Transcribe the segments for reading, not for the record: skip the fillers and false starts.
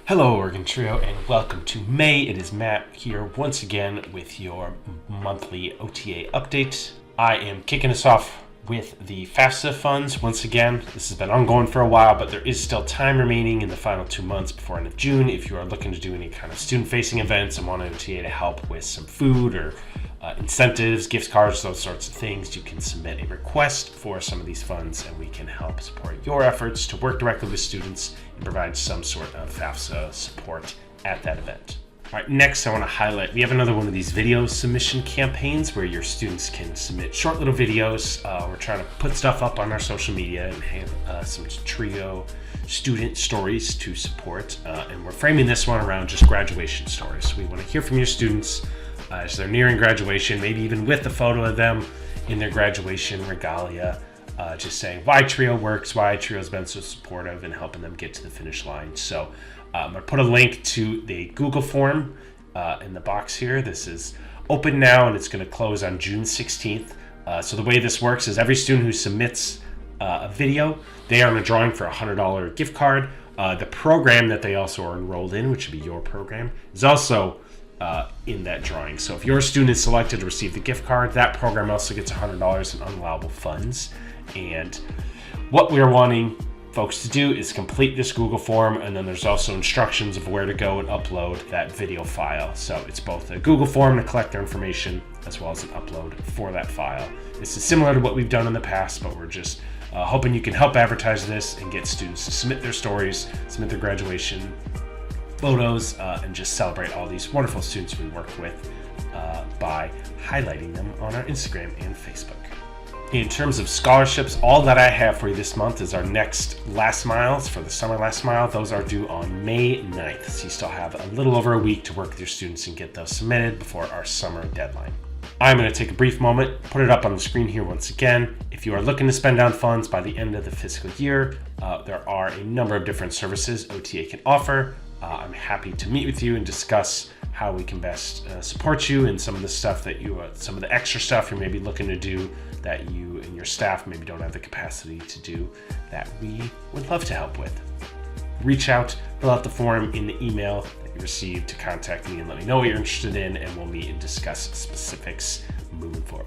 Hello, Oregon Trio, and welcome to May. It is Matt here once again with your monthly OTA update. I am kicking us off with the FAFSA funds once again. This has been ongoing for a while, but there is still time remaining in the final 2 months before end of June. If you are looking to do any kind of student-facing events and want an OTA to help with some food or incentives, gift cards, those sorts of things, you can submit a request for some of these funds and we can help support your efforts to work directly with students and provide some sort of FAFSA support at that event. All right, next I want to highlight, we have another one of these video submission campaigns where your students can submit short little videos. We're trying to put stuff up on our social media and have some Trio student stories to support. And we're framing this one around just graduation stories. So we want to hear from your students as they're nearing graduation, maybe even with a photo of them in their graduation regalia, just saying why Trio works, why Trio's been so supportive and helping them get to the finish line. So I'm going to put a link to the Google form in the box here. This is open now and it's going to close on June 16th. So the way this works is every student who submits a video, they are in a drawing for a $100 gift card. The program that they also are enrolled in, which would be your program, is also in that drawing. So if your student is selected to receive the gift card, that program also gets $100 in unallowable funds. And what we're wanting folks to do is complete this Google form, and then there's also instructions of where to go and upload that video file. So it's both a Google form to collect their information as well as an upload for that file. This is similar to what we've done in the past, but we're just hoping you can help advertise this and get students to submit their stories, submit their graduation photos, and just celebrate all these wonderful students we work with by highlighting them on our Instagram and Facebook. In terms of scholarships, all that I have for you this month is our next last miles for the summer last mile. Those are due on May 9th, so you still have a little over a week to work with your students and get those submitted before our summer deadline. I'm going to take a brief moment, put it up on the screen here once again. If you are looking to spend down funds by the end of the fiscal year, there are a number of different services OTA can offer. I'm happy to meet with you and discuss how we can best support you and some of the stuff that some of the extra stuff you're maybe looking to do that you and your staff maybe don't have the capacity to do that we would love to help with. Reach out, fill out the form in the email that you received to contact me and let me know what you're interested in, and we'll meet and discuss specifics moving forward.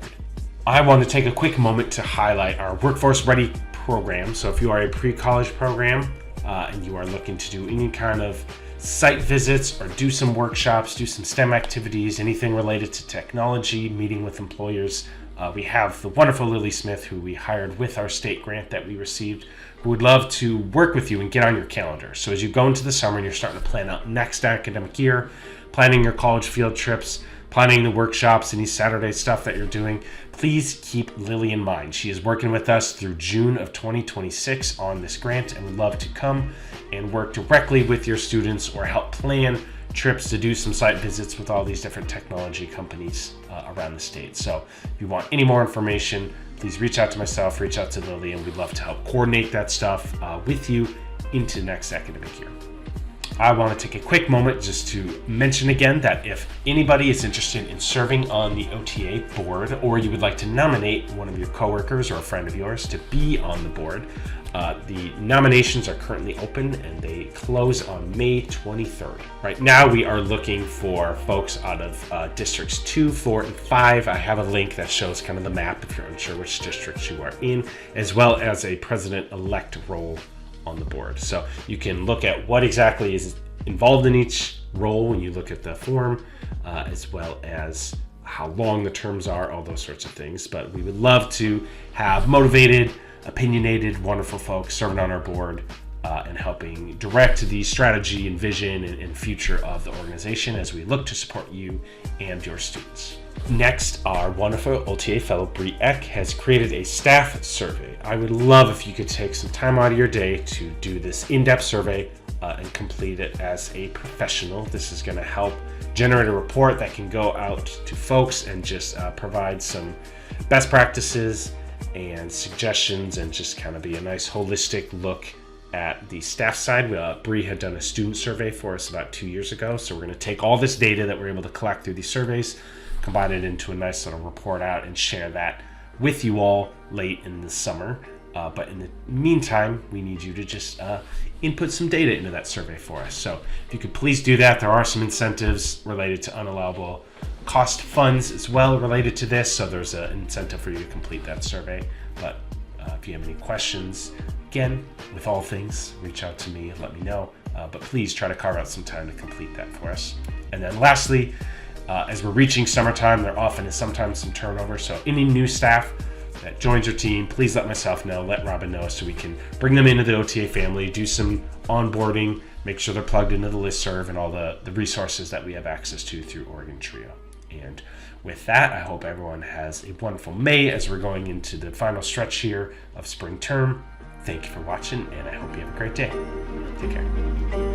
I want to take a quick moment to highlight our Workforce Ready program. So if you are a pre-college program and you are looking to do any kind of site visits or do some workshops, do some STEM activities, anything related to technology, meeting with employers, we have the wonderful Lily Smith, who we hired with our state grant that we received, who would love to work with you and get on your calendar. So as you go into the summer and you're starting to plan out next academic year, planning your college field trips, planning the workshops, any Saturday stuff that you're doing, please keep Lily in mind. She is working with us through June of 2026 on this grant and would love to come and work directly with your students or help plan trips to do some site visits with all these different technology companies around the state. So if you want any more information, please reach out to myself, reach out to Lily, and we'd love to help coordinate that stuff with you into next academic year. I want to take a quick moment just to mention again that if anybody is interested in serving on the OTA board, or you would like to nominate one of your coworkers or a friend of yours to be on the board, the nominations are currently open and they close on May 23rd. Right now we are looking for folks out of districts 2, 4, and 5. I have a link that shows kind of the map if you're unsure which districts you are in, as well as a president-elect role on the board. So you can look at what exactly is involved in each role when you look at the form, as well as how long the terms are, all those sorts of things. But we would love to have motivated, opinionated, wonderful folks serving on our board and helping direct the strategy and vision and future of the organization as we look to support you and your students. Next, our wonderful OTA fellow Bree Eck has created a staff survey. I would love if you could take some time out of your day to do this in-depth survey and complete it as a professional. This is going to help generate a report that can go out to folks and just provide some best practices and suggestions and just kind of be a nice holistic look at the staff side. Bree had done a student survey for us about 2 years ago, so we're going to take all this data that we're able to collect through these surveys, combine it into a nice little report out and share that with you all late in the summer. But in the meantime, we need you to just input some data into that survey for us. So if you could please do that. There are some incentives related to unallowable cost funds as well related to this. So there's an incentive for you to complete that survey. But if you have any questions, again, with all things, reach out to me and let me know. But please try to carve out some time to complete that for us. And then lastly, as we're reaching summertime, there often is sometimes some turnover. So any new staff that joins your team, please let myself know, let Robin know, so we can bring them into the OTA family, do some onboarding, make sure they're plugged into the listserv and all the resources that we have access to through Oregon Trio. And with that, I hope everyone has a wonderful May as we're going into the final stretch here of spring term. Thank you for watching, and I hope you have a great day. Take care.